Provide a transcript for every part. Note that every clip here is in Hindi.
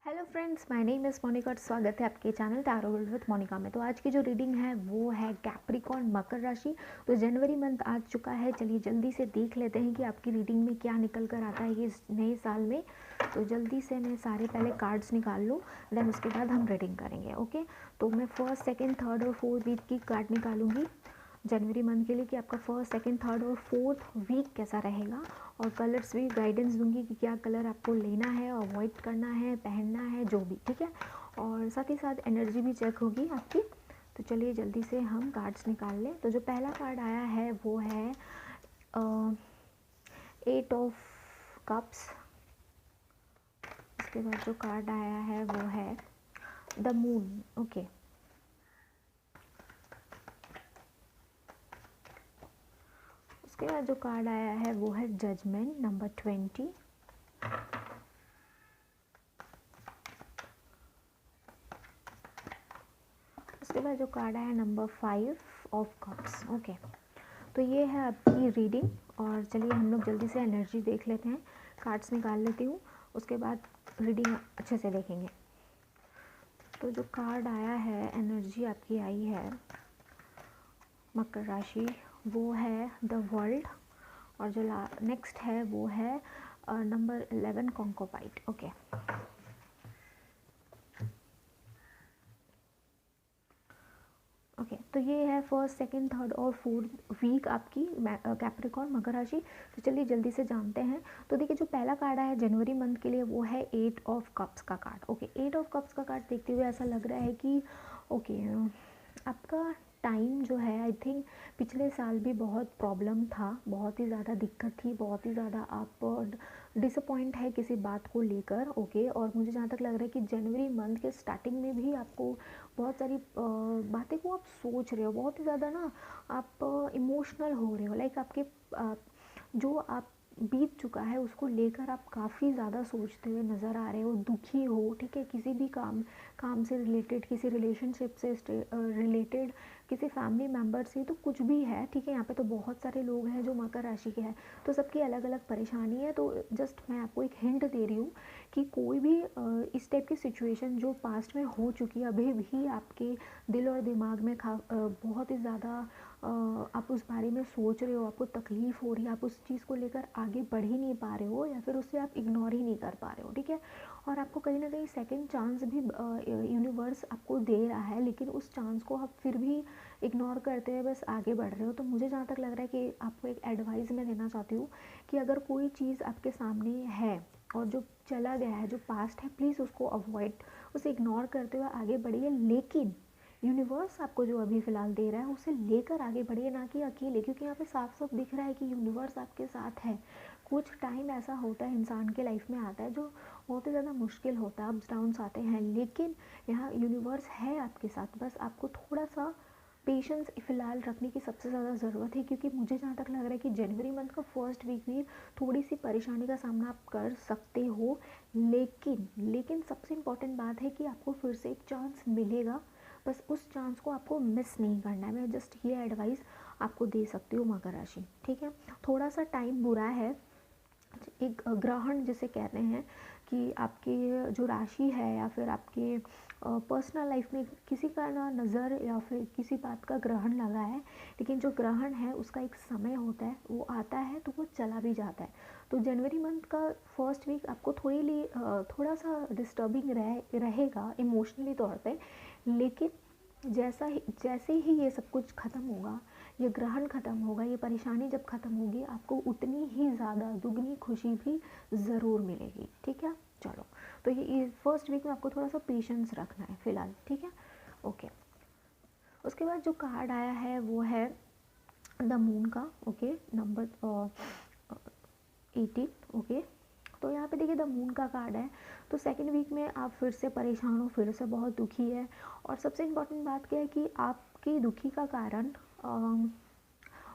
Hello friends, my name is Monika और स्वागत है आपके channel tarot world with Monika में। तो आज की जो रीडिंग है वो है कैप्रिकॉर्न मकर राशि। तो जनवरी मंथ आ चुका है, चलिए जल्दी से देख लेते हैं कि आपकी रीडिंग में क्या निकल कर आता है ये इस नए साल में। तो जल्दी से मैं सारे पहले कार्ड्स निकाल लूँ, देन उसके बाद हम रीडिंग करेंगे। ओके, तो मैं फर्स्ट, सेकेंड, थर्ड और फोर्थ वीक की कार्ड निकालूंगी जनवरी मंथ के लिए कि आपका फर्स्ट, सेकंड, थर्ड और फोर्थ वीक कैसा रहेगा, और कलर्स भी गाइडेंस दूंगी कि क्या कलर आपको लेना है, अवॉइड करना है, पहनना है, जो भी, ठीक है। और साथ ही साथ एनर्जी भी चेक होगी आपकी। तो चलिए जल्दी से हम कार्ड्स निकाल लें। तो जो पहला कार्ड आया है वो है 8 ऑफ कप्स। उसके बाद जो कार्ड आया है वो है द मून। ओके, उसके बाद जो कार्ड आया है वो है जजमेंट नंबर 20। उसके बाद जो कार्ड आया नंबर 5 ऑफ कप्स। ओके, तो ये है आपकी रीडिंग। और चलिए हम लोग जल्दी से एनर्जी देख लेते हैं, कार्ड्स निकाल लेती हूँ, उसके बाद रीडिंग अच्छे से देखेंगे। तो जो कार्ड आया है, एनर्जी आपकी आई है मकर राशि, वो है द वर्ल्ड। और जो नेक्स्ट है वो है नंबर 11 कॉन्कोपाइट। ओके, ओके, तो ये है फर्स्ट, सेकंड, थर्ड और फोर्थ वीक आपकी कैप्रिकॉर्न मकर राशि। तो चलिए जल्दी से जानते हैं। तो देखिए, जो पहला कार्ड आया जनवरी मंथ के लिए वो है 8 ऑफ कप्स का कार्ड। ओके, 8 ऑफ कप्स का कार्ड देखते हुए ऐसा लग रहा है कि ओके, आपका टाइम जो है, आई थिंक पिछले साल भी बहुत प्रॉब्लम था, बहुत ही ज़्यादा दिक्कत थी, बहुत ही ज़्यादा आप डिसअपॉइंट है किसी बात को लेकर। ओके, और मुझे जहाँ तक लग रहा है कि जनवरी मंथ के स्टार्टिंग में भी आपको बहुत सारी बातें को आप सोच रहे हो, बहुत ही ज़्यादा ना आप इमोशनल हो रहे हो, लाइक आपके जो आप बीत चुका है उसको लेकर आप काफ़ी ज़्यादा सोचते हुए नज़र आ रहे हो, दुखी हो, ठीक है। किसी भी काम से रिलेटेड, किसी रिलेशनशिप से रिलेटेड, किसी फैमिली मेम्बर से, तो कुछ भी है, ठीक है। यहाँ पे तो बहुत सारे लोग हैं जो मकर राशि के हैं, तो सबकी अलग अलग परेशानी है। तो जस्ट मैं आपको एक हिंट दे रही हूँ कि कोई भी इस टाइप की सिचुएशन जो पास्ट में हो चुकी है, अभी भी आपके दिल और दिमाग में बहुत ही ज़्यादा आप उस बारे में सोच रहे हो, आपको तकलीफ़ हो रही है, आप उस चीज़ को लेकर आगे बढ़ ही नहीं पा रहे हो, या फिर उससे आप इग्नोर ही नहीं कर पा रहे हो, ठीक है। और आपको कहीं ना कहीं सेकंड चांस भी यूनिवर्स आपको दे रहा है, लेकिन उस चांस को आप फिर भी इग्नोर करते हुए बस आगे बढ़ रहे हो। तो मुझे जहाँ तक लग रहा है कि आपको एक एडवाइस मैं देना चाहती हूँ कि अगर कोई चीज़ आपके सामने है और जो चला गया है, जो पास्ट है, प्लीज़ उसको अवॉइड, उसे इग्नोर करते हुए आगे बढ़िए। लेकिन यूनिवर्स आपको जो अभी फ़िलहाल दे रहा है उसे लेकर आगे बढ़िए, ना कि अकेले, क्योंकि यहाँ पे साफ साफ दिख रहा है कि यूनिवर्स आपके साथ है। कुछ टाइम ऐसा होता है इंसान के लाइफ में आता है जो बहुत ही ज़्यादा मुश्किल होता है, अप्स डाउन्स आते हैं, लेकिन यहाँ यूनिवर्स है आपके साथ। बस आपको थोड़ा सा पेशेंस फ़िलहाल रखने की सबसे ज़्यादा ज़रूरत है, क्योंकि मुझे जहाँ तक लग रहा है कि जनवरी मंथ का फर्स्ट वीक भी थोड़ी सी परेशानी का सामना आप कर सकते हो। लेकिन सबसे इम्पॉर्टेंट बात है कि आपको फिर से एक चांस मिलेगा, बस उस चांस को आपको मिस नहीं करना है। मैं जस्ट ये एडवाइस आपको दे सकती हूँ मकर राशि, ठीक है। थोड़ा सा टाइम बुरा है, एक ग्रहण जिसे कहते हैं कि आपके जो राशि है या फिर आपके पर्सनल लाइफ में किसी का ना नज़र या फिर किसी बात का ग्रहण लगा है, लेकिन जो ग्रहण है उसका एक समय होता है, वो आता है तो वो चला भी जाता है। तो जनवरी मंथ का फर्स्ट वीक आपको थोड़ा सा डिस्टर्बिंग रहेगा इमोशनली तौर पे, लेकिन जैसे ही ये सब कुछ ख़त्म होगा, ये ग्रहण ख़त्म होगा, ये परेशानी जब ख़त्म होगी, आपको उतनी ही ज़्यादा दुगनी खुशी भी ज़रूर मिलेगी, ठीक है। चलो, तो ये फर्स्ट वीक में आपको थोड़ा सा पेशेंस रखना है फ़िलहाल, ठीक है। ओके, उसके बाद जो कार्ड आया है वो है द मून का। Okay, number 18। ओके, तो यहाँ पे देखिए द मून का कार्ड है। तो सेकंड वीक में आप फिर से परेशान हो, फिर से बहुत दुखी है। और सबसे इम्पोर्टेंट बात क्या है कि आपकी दुखी का कारण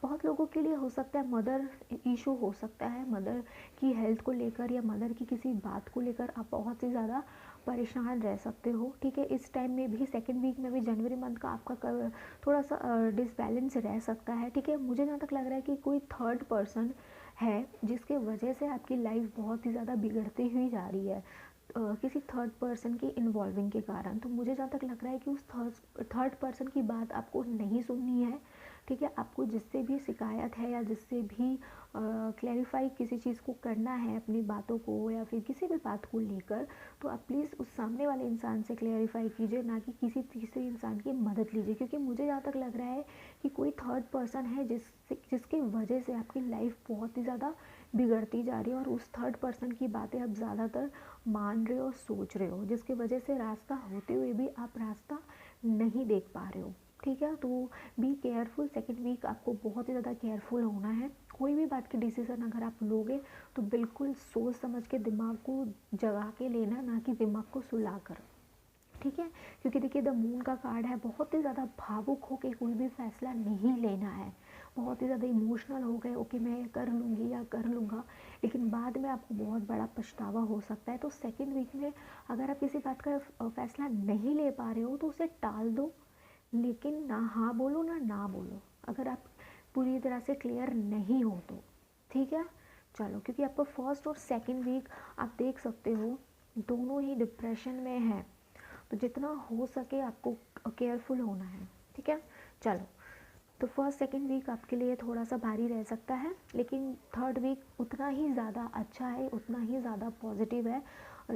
बहुत लोगों के लिए हो सकता है मदर इशू हो सकता है, मदर की हेल्थ को लेकर या मदर की किसी बात को लेकर आप बहुत ही ज़्यादा परेशान रह सकते हो, ठीक है। इस टाइम में भी, सेकेंड वीक में भी, जनवरी मंथ का आपका थोड़ा सा डिसबैलेंस रह सकता है, ठीक है। मुझे जहाँ तक लग रहा है कि कोई थर्ड पर्सन है जिसके वजह से आपकी लाइफ बहुत ही ज़्यादा बिगड़ती हुई जा रही है। किसी थर्ड पर्सन की इन्वॉल्विंग के कारण। तो मुझे जहाँ तक लग रहा है कि उस थर्ड पर्सन की बात आपको नहीं सुननी है, ठीक है। आपको जिससे भी शिकायत है या जिससे भी क्लैरिफाई किसी चीज़ को करना है, अपनी बातों को या फिर किसी भी बात को लेकर, तो आप प्लीज़ उस सामने वाले इंसान से क्लैरिफाई कीजिए, ना कि किसी तीसरे इंसान की मदद लीजिए। क्योंकि मुझे जहाँ तक लग रहा है कि कोई थर्ड पर्सन है जिसकी वजह से आपकी लाइफ बहुत ही ज़्यादा बिगड़ती जा रही है, और उस थर्ड पर्सन की बातें आप ज़्यादातर मान रहे हो, सोच रहे हो, जिसकी वजह से रास्ता होते हुए भी आप रास्ता नहीं देख पा रहे हो, ठीक है। तो बी केयरफुल। सेकेंड वीक आपको बहुत ही ज़्यादा केयरफुल होना है। कोई भी बात की डिसीज़न अगर आप लोगे तो बिल्कुल सोच समझ के दिमाग को जगा के लेना, ना कि दिमाग को सुला कर, ठीक है। क्योंकि देखिए द मून का कार्ड है, बहुत ही ज़्यादा भावुक होकर कोई भी फैसला नहीं लेना है। बहुत ही ज़्यादा इमोशनल हो गए, ओके मैं कर लूँगी या कर लूँगा, लेकिन बाद में आपको बहुत बड़ा पछतावा हो सकता है। तो सेकेंड वीक में अगर आप किसी बात का फैसला नहीं ले पा रहे हो तो उसे टाल दो, लेकिन ना हाँ बोलो ना ना बोलो, अगर आप पूरी तरह से क्लियर नहीं हो तो, ठीक है। चलो, क्योंकि आपका फर्स्ट और सेकंड वीक आप देख सकते हो दोनों ही डिप्रेशन में है, तो जितना हो सके आपको केयरफुल होना है, ठीक है। चलो, तो फर्स्ट सेकंड वीक आपके लिए थोड़ा सा भारी रह सकता है, लेकिन थर्ड वीक उतना ही ज़्यादा अच्छा है, उतना ही ज़्यादा पॉजिटिव है।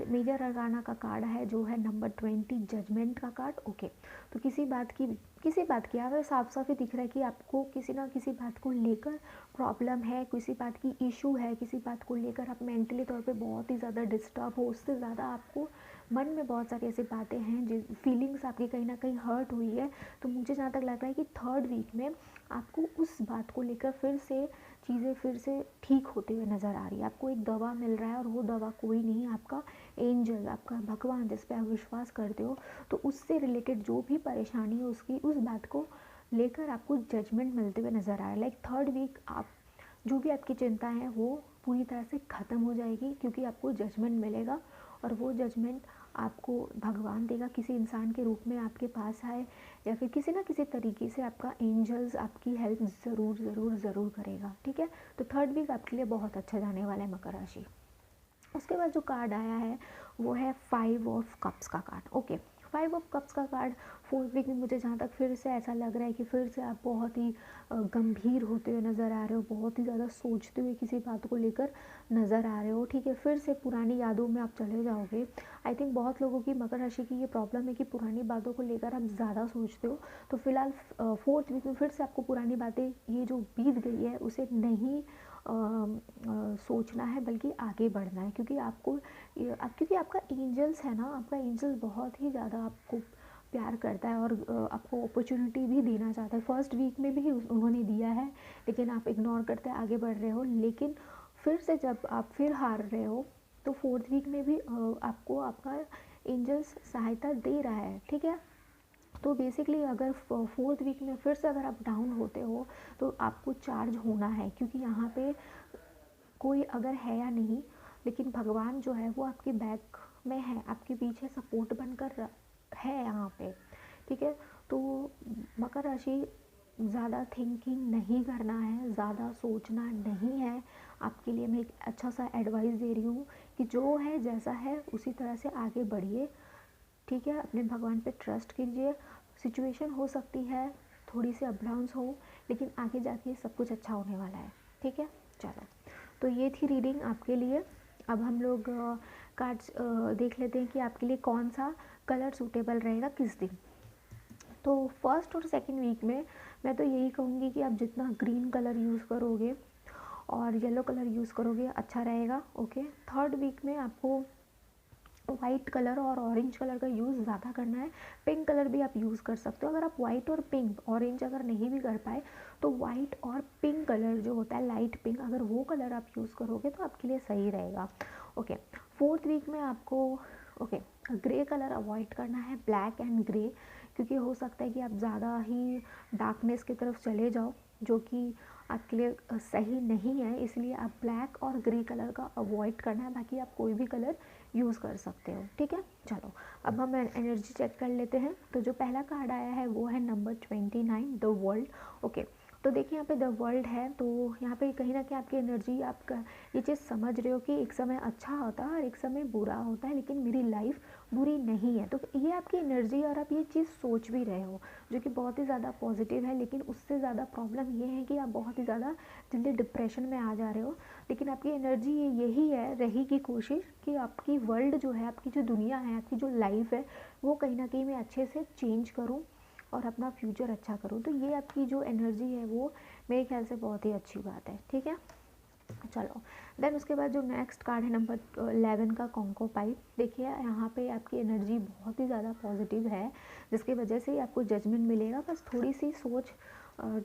मेजर अरकाना का कार्ड है जो है नंबर 20, जजमेंट का कार्ड, ओके। तो किसी बात की अगर साफ साफ ही दिख रहा है कि आपको किसी ना किसी बात को लेकर प्रॉब्लम है, किसी बात की इशू है, किसी बात को लेकर आप मेंटली तौर पे बहुत ही ज़्यादा डिस्टर्ब हो, उससे ज़्यादा आपको मन में बहुत सारी ऐसी बातें हैं, जिस फीलिंग्स आपकी कहीं ना कहीं हर्ट हुई है, तो मुझे जहाँ तक लग रहा है कि थर्ड वीक में आपको उस बात को लेकर फिर से चीज़ें फिर से ठीक होते हुए नज़र आ रही है। आपको एक दवा मिल रहा है, और वो दवा कोई नहीं, आपका एंजल, आपका भगवान जिस पे आप विश्वास करते हो, तो उससे रिलेटेड जो भी परेशानी है उसकी उस बात को लेकर आपको जजमेंट मिलते हुए नज़र आ रहा है। लाइक थर्ड वीक आप जो भी आपकी चिंता है वो पूरी तरह से ख़त्म हो जाएगी, क्योंकि आपको जजमेंट मिलेगा, और वो जजमेंट आपको भगवान देगा, किसी इंसान के रूप में आपके पास आए, या फिर किसी ना किसी तरीके से आपका एंजल्स आपकी हेल्प ज़रूर ज़रूर ज़रूर करेगा, ठीक है। तो थर्ड वीक आपके लिए बहुत अच्छा जाने वाला है मकर राशि। उसके बाद जो कार्ड आया है वो है 5 ऑफ कप्स का कार्ड, ओके। 5 ऑफ कप्स का कार्ड फोर्थ वीक में मुझे जहाँ तक फिर से ऐसा लग रहा है कि फिर से आप बहुत ही गंभीर होते हुए नज़र आ रहे हो, बहुत ही ज़्यादा सोचते हुए किसी बात को लेकर नज़र आ रहे हो, ठीक है। फिर से पुरानी यादों में आप चले जाओगे। आई थिंक बहुत लोगों की मकर राशि की ये प्रॉब्लम है कि पुरानी बातों को लेकर आप ज़्यादा सोचते हो। तो फिलहाल फोर्थ वीक में फिर से आपको पुरानी बातें, ये जो बीत गई है उसे नहीं सोचना है, बल्कि आगे बढ़ना है, क्योंकि क्योंकि आपका एंजल्स है ना, आपका एंजल्स बहुत ही ज़्यादा आपको प्यार करता है, और आपको अपॉर्चुनिटी भी देना चाहता है। फर्स्ट वीक में भी उन्होंने दिया है, लेकिन आप इग्नोर करते आगे बढ़ रहे हो। लेकिन फिर से जब आप फिर हार रहे हो, तो फोर्थ वीक में भी आपको आपका एंजल्स सहायता दे रहा है, ठीक है। तो बेसिकली अगर फोर्थ वीक में फिर से अगर आप डाउन होते हो, तो आपको चार्ज होना है, क्योंकि यहाँ पे कोई अगर है या नहीं, लेकिन भगवान जो है वो आपके बैक में है, आपके पीछे सपोर्ट बनकर है यहाँ पे, ठीक है। तो मकर राशि, ज़्यादा थिंकिंग नहीं करना है, ज़्यादा सोचना नहीं है। आपके लिए मैं एक अच्छा सा एडवाइस दे रही हूँ कि जो है जैसा है उसी तरह से आगे बढ़िए, ठीक है। अपने भगवान पे ट्रस्ट कीजिए। सिचुएशन हो सकती है थोड़ी सी अप डाउन्स हो, लेकिन आगे जाके सब कुछ अच्छा होने वाला है, ठीक है। चलो, तो ये थी रीडिंग आपके लिए। अब हम लोग कार्ड्स देख लेते हैं कि आपके लिए कौन सा कलर सूटेबल रहेगा किस दिन। तो फर्स्ट और सेकंड वीक में मैं तो यही कहूँगी कि आप जितना ग्रीन कलर यूज़ करोगे और येलो कलर यूज़ करोगे अच्छा रहेगा, ओके। थर्ड वीक में आपको वाइट कलर और ऑरेंज कलर का यूज़ ज़्यादा करना है। पिंक कलर भी आप यूज़ कर सकते हो। अगर आप वाइट और पिंक, ऑरेंज अगर नहीं भी कर पाए तो वाइट और पिंक कलर जो होता है, लाइट पिंक, अगर वो कलर आप यूज़ करोगे तो आपके लिए सही रहेगा, ओके। फोर्थ वीक में आपको ओके ग्रे कलर अवॉइड करना है, ब्लैक एंड ग्रे, क्योंकि हो सकता है कि आप ज़्यादा ही डार्कनेस की तरफ चले जाओ, जो कि आपके लिए सही नहीं है। इसलिए आप ब्लैक और ग्रे कलर का अवॉइड करना है, बाकी आप कोई भी कलर यूज़ कर सकते हो, ठीक है। चलो, अब हम एनर्जी चेक कर लेते हैं। तो जो पहला कार्ड आया है वो है नंबर 29, द वर्ल्ड, ओके। तो देखिए यहाँ पे द वर्ल्ड है, तो यहाँ पे कहीं ना कहीं आपकी एनर्जी, आप ये चीज़ समझ रहे हो कि एक समय अच्छा होता है और एक समय बुरा होता है, लेकिन मेरी लाइफ बुरी नहीं है। तो ये आपकी एनर्जी, और आप ये चीज़ सोच भी रहे हो, जो कि बहुत ही ज़्यादा पॉजिटिव है। लेकिन उससे ज़्यादा प्रॉब्लम ये है कि आप बहुत ही ज़्यादा जल्दी डिप्रेशन में आ जा रहे हो। लेकिन आपकी एनर्जी यही है, रहेगी कोशिश कि आपकी वर्ल्ड जो है, आपकी जो दुनिया है, आपकी जो लाइफ है, वो कहीं ना कहीं मैं अच्छे से चेंज करूँ और अपना फ्यूचर अच्छा करूँ। तो ये आपकी जो एनर्जी है वो मेरे ख्याल से बहुत ही अच्छी बात है, ठीक है। चलो देन उसके बाद जो नेक्स्ट कार्ड है नंबर 11 का कॉन्को पाइप। देखिए यहाँ पे आपकी एनर्जी बहुत ही ज़्यादा पॉजिटिव है, जिसकी वजह से आपको जजमेंट मिलेगा। बस थोड़ी सी सोच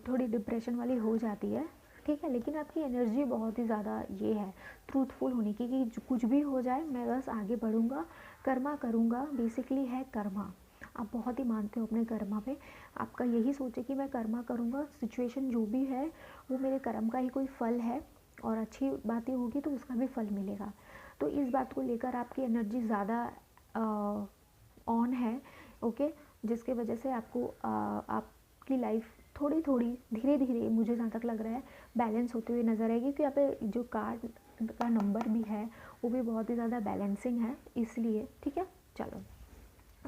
थोड़ी डिप्रेशन वाली हो जाती है, ठीक है। लेकिन आपकी एनर्जी बहुत ही ज़्यादा ये है ट्रूथफुल होने की, कि कुछ भी हो जाए मैं बस आगे बढ़ूँगा, कर्मा करूँगा। बेसिकली है कर्मा, आप बहुत ही मानते हो अपने कर्मा पे। आपका यही सोच है कि मैं कर्मा करूँगा, सिचुएशन जो भी है वो मेरे कर्म का ही कोई फल है, और अच्छी बातें होगी तो उसका भी फल मिलेगा। तो इस बात को लेकर आपकी एनर्जी ज़्यादा ऑन है, ओके। जिसके वजह से आपको आपकी लाइफ थोड़ी थोड़ी धीरे धीरे, मुझे जहाँ तक लग रहा है, बैलेंस होते हुए नज़र आएगी। क्योंकि यहाँ पे जो कार्ड का नंबर भी है वो भी बहुत ही ज़्यादा बैलेंसिंग है, इसलिए, ठीक है। चलो,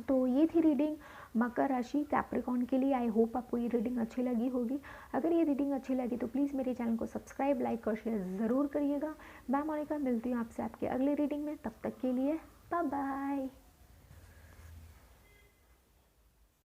तो ये थी रीडिंग मकर राशि कैप्रिकॉन के लिए। आई होप आपको ये रीडिंग अच्छी लगी होगी। अगर ये रीडिंग अच्छी लगी तो प्लीज़ मेरे चैनल को सब्सक्राइब, लाइक और शेयर ज़रूर करिएगा। मैं मोनिका मिलती हूँ आपसे आपके अगले रीडिंग में, तब तक के लिए बाय बाय।